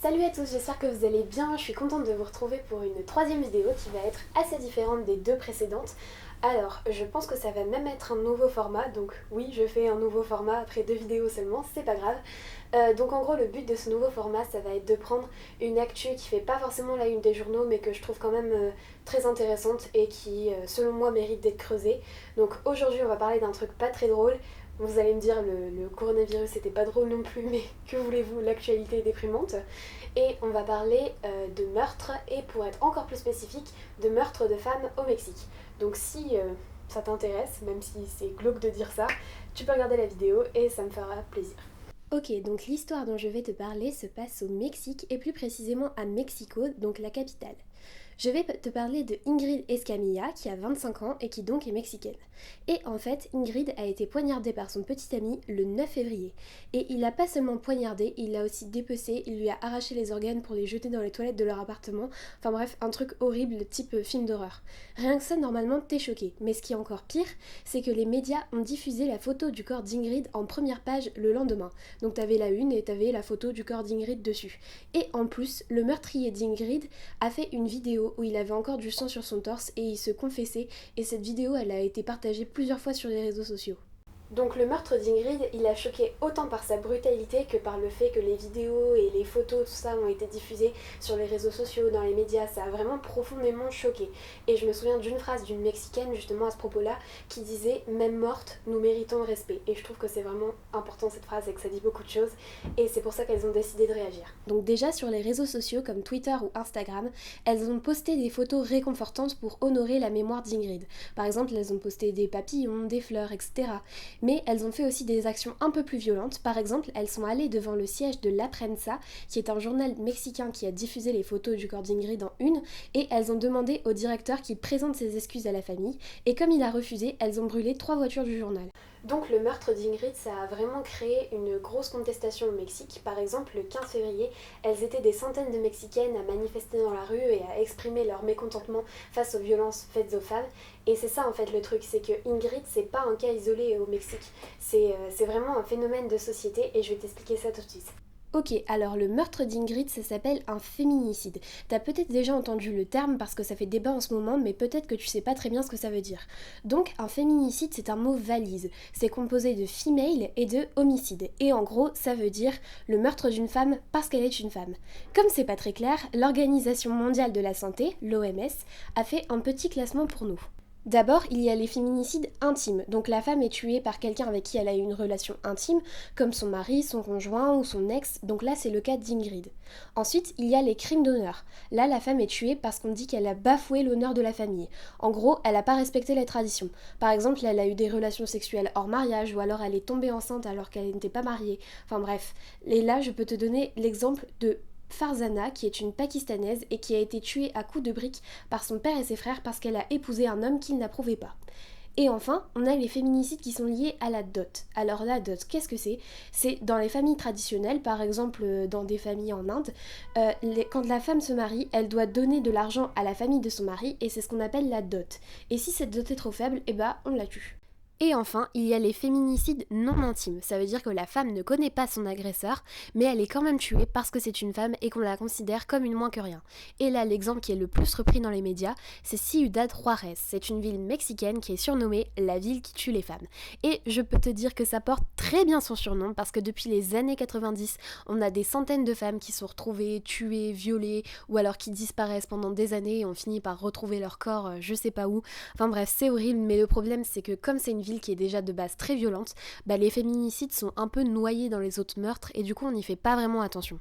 Salut à tous, j'espère que vous allez bien. Je suis contente de vous retrouver pour une troisième vidéo qui va être assez différente des deux précédentes. Alors, je pense que ça va même être un nouveau format, donc oui, je fais un nouveau format après deux vidéos seulement, c'est pas grave. Donc en gros, le but de ce nouveau format, ça va être de prendre une actu qui fait pas forcément la une des journaux, mais que je trouve quand même très intéressante et qui, selon moi, mérite d'être creusée. Donc aujourd'hui, on va parler d'un truc pas très drôle. Vous allez me dire, le coronavirus c'était pas drôle non plus, mais que voulez-vous, l'actualité est déprimante. Et on va parler de meurtres, et pour être encore plus spécifique, de meurtres de femmes au Mexique. Donc si ça t'intéresse, même si c'est glauque de dire ça, tu peux regarder la vidéo et ça me fera plaisir. Ok, donc l'histoire dont je vais te parler se passe au Mexique et plus précisément à Mexico, donc la capitale. Je vais te parler de Ingrid Escamilla qui a 25 ans et qui donc est mexicaine. Et en fait, Ingrid a été poignardée par son petit ami le 9 février. Et il l'a pas seulement poignardée, il l'a aussi dépecée, il lui a arraché les organes pour les jeter dans les toilettes de leur appartement. Enfin bref, un truc horrible type film d'horreur. Rien que ça, normalement, t'es choqué. Mais ce qui est encore pire, c'est que les médias ont diffusé la photo du corps d'Ingrid en première page le lendemain. Donc t'avais la une et t'avais la photo du corps d'Ingrid dessus. Et en plus, le meurtrier d'Ingrid a fait une vidéo où il avait encore du sang sur son torse et il se confessait, et cette vidéo elle a été partagée plusieurs fois sur les réseaux sociaux. Donc le meurtre d'Ingrid, il a choqué autant par sa brutalité que par le fait que les vidéos et les photos, tout ça ont été diffusées sur les réseaux sociaux, dans les médias. Ça a vraiment profondément choqué. Et je me souviens d'une phrase d'une Mexicaine justement à ce propos-là qui disait « Même morte, nous méritons le respect ». Et je trouve que c'est vraiment important cette phrase et que ça dit beaucoup de choses. Et c'est pour ça qu'elles ont décidé de réagir. Donc déjà sur les réseaux sociaux comme Twitter ou Instagram, elles ont posté des photos réconfortantes pour honorer la mémoire d'Ingrid. Par exemple, elles ont posté des papillons, des fleurs, etc. Mais elles ont fait aussi des actions un peu plus violentes. Par exemple, elles sont allées devant le siège de La Prensa, qui est un journal mexicain qui a diffusé les photos du corps d'Ingrid en une, et elles ont demandé au directeur qu'il présente ses excuses à la famille, et comme il a refusé, elles ont brûlé 3 voitures du journal. Donc le meurtre d'Ingrid, ça a vraiment créé une grosse contestation au Mexique. Par exemple, le 15 février, elles étaient des centaines de Mexicaines à manifester dans la rue et à exprimer leur mécontentement face aux violences faites aux femmes. Et c'est ça en fait le truc, c'est que Ingrid, c'est pas un cas isolé au Mexique. C'est vraiment un phénomène de société et je vais t'expliquer ça tout de suite. Ok, alors le meurtre d'Ingrid, ça s'appelle un féminicide. T'as peut-être déjà entendu le terme parce que ça fait débat en ce moment, mais peut-être que tu sais pas très bien ce que ça veut dire. Donc, un féminicide, c'est un mot valise. C'est composé de female et de homicide. Et en gros, ça veut dire le meurtre d'une femme parce qu'elle est une femme. Comme c'est pas très clair, l'Organisation mondiale de la santé, l'OMS, a fait un petit classement pour nous. D'abord, il y a les féminicides intimes, donc la femme est tuée par quelqu'un avec qui elle a eu une relation intime, comme son mari, son conjoint ou son ex, donc là c'est le cas d'Ingrid. Ensuite, il y a les crimes d'honneur. Là, la femme est tuée parce qu'on dit qu'elle a bafoué l'honneur de la famille. En gros, elle n'a pas respecté les traditions. Par exemple, elle a eu des relations sexuelles hors mariage, ou alors elle est tombée enceinte alors qu'elle n'était pas mariée. Enfin bref, et là je peux te donner l'exemple de Farzana, qui est une Pakistanaise et qui a été tuée à coups de briques par son père et ses frères parce qu'elle a épousé un homme qu'il n'approuvait pas. Et enfin, on a les féminicides qui sont liés à la dot. Alors la dot, qu'est-ce que c'est? C'est dans les familles traditionnelles, par exemple dans des familles en Inde, quand la femme se marie, elle doit donner de l'argent à la famille de son mari et c'est ce qu'on appelle la dot. Et si cette dot est trop faible, eh ben on la tue. Et enfin, il y a les féminicides non intimes. Ça veut dire que la femme ne connaît pas son agresseur, mais elle est quand même tuée parce que c'est une femme et qu'on la considère comme une moins que rien. Et là, l'exemple qui est le plus repris dans les médias, c'est Ciudad Juárez. C'est une ville mexicaine qui est surnommée la ville qui tue les femmes. Et je peux te dire que ça porte très bien son surnom parce que depuis les années 90, on a des centaines de femmes qui sont retrouvées, tuées, violées, ou alors qui disparaissent pendant des années et on finit par retrouver leur corps je sais pas où. Enfin bref, c'est horrible, mais le problème c'est que comme c'est une ville qui est déjà de base très violente, les féminicides sont un peu noyés dans les autres meurtres et du coup on n'y fait pas vraiment attention.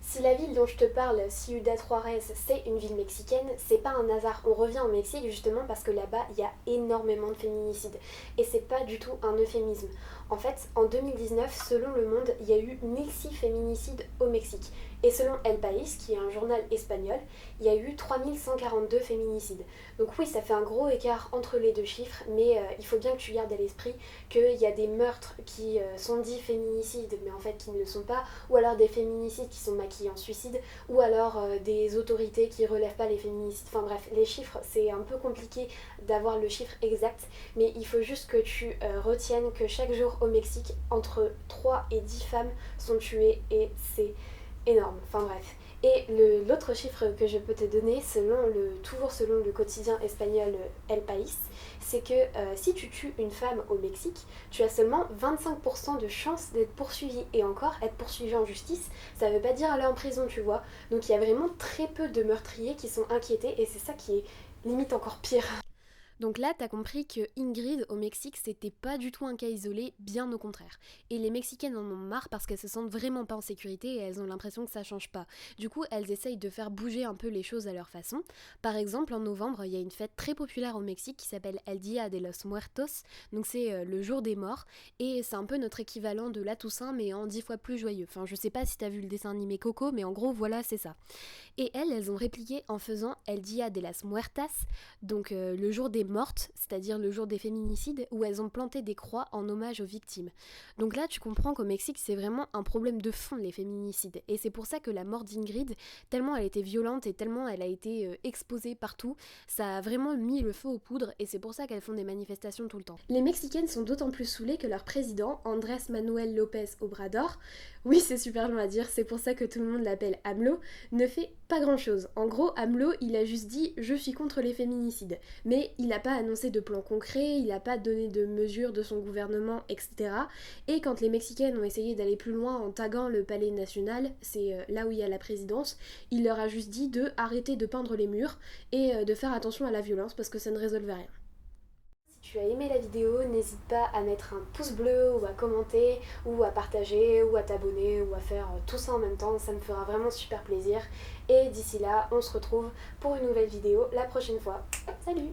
Si la ville dont je te parle, Ciudad Juárez, c'est une ville mexicaine, c'est pas un hasard. On revient au Mexique justement parce que là-bas, il y a énormément de féminicides. Et c'est pas du tout un euphémisme. En fait, en 2019, selon Le Monde, il y a eu 1006 féminicides au Mexique. Et selon El País, qui est un journal espagnol, il y a eu 3142 féminicides. Donc oui, ça fait un gros écart entre les deux chiffres, mais il faut bien que tu gardes à l'esprit qu'il y a des meurtres qui sont dits féminicides, mais en fait qui ne le sont pas, ou alors des féminicides qui sont maquillés en suicide, ou alors des autorités qui relèvent pas les féminicides. Enfin bref, les chiffres, c'est un peu compliqué d'avoir le chiffre exact, mais il faut juste que tu retiennes que chaque jour au Mexique, entre 3 et 10 femmes sont tuées, et énorme, enfin bref. Et l'autre chiffre que je peux te donner, toujours selon le quotidien espagnol El País, c'est que si tu tues une femme au Mexique, tu as seulement 25% de chances d'être poursuivi. Et encore, être poursuivi en justice, ça veut pas dire aller en prison, tu vois. Donc il y a vraiment très peu de meurtriers qui sont inquiétés et c'est ça qui est limite encore pire. Donc là, t'as compris que Ingrid au Mexique, c'était pas du tout un cas isolé, bien au contraire. Et les Mexicaines en ont marre parce qu'elles se sentent vraiment pas en sécurité et elles ont l'impression que ça change pas. Du coup, elles essayent de faire bouger un peu les choses à leur façon. Par exemple, en novembre, il y a une fête très populaire au Mexique qui s'appelle El Día de los Muertos, donc c'est le jour des morts, et c'est un peu notre équivalent de la Toussaint, mais en 10 fois plus joyeux. Enfin, je sais pas si t'as vu le dessin animé Coco, mais en gros, voilà, c'est ça. Et elles ont répliqué en faisant El Día de las Muertas, donc le jour des mortes, c'est-à-dire le jour des féminicides, où elles ont planté des croix en hommage aux victimes. Donc là, tu comprends qu'au Mexique, c'est vraiment un problème de fond, les féminicides. Et c'est pour ça que la mort d'Ingrid, tellement elle était violente et tellement elle a été exposée partout, ça a vraiment mis le feu aux poudres et c'est pour ça qu'elles font des manifestations tout le temps. Les Mexicaines sont d'autant plus saoulées que leur président, Andrés Manuel López Obrador, oui c'est super long à dire, c'est pour ça que tout le monde l'appelle AMLO, ne fait pas grand chose. En gros, AMLO, il a juste dit je suis contre les féminicides. Mais il n'a pas annoncé de plan concret, il n'a pas donné de mesures de son gouvernement, etc. Et quand les Mexicaines ont essayé d'aller plus loin en taguant le palais national, c'est là où il y a la présidence, il leur a juste dit de arrêter de peindre les murs et de faire attention à la violence parce que ça ne résolvait rien. Si tu as aimé la vidéo, n'hésite pas à mettre un pouce bleu ou à commenter ou à partager ou à t'abonner ou à faire tout ça en même temps, ça me fera vraiment super plaisir. Et d'ici là, on se retrouve pour une nouvelle vidéo la prochaine fois. Salut!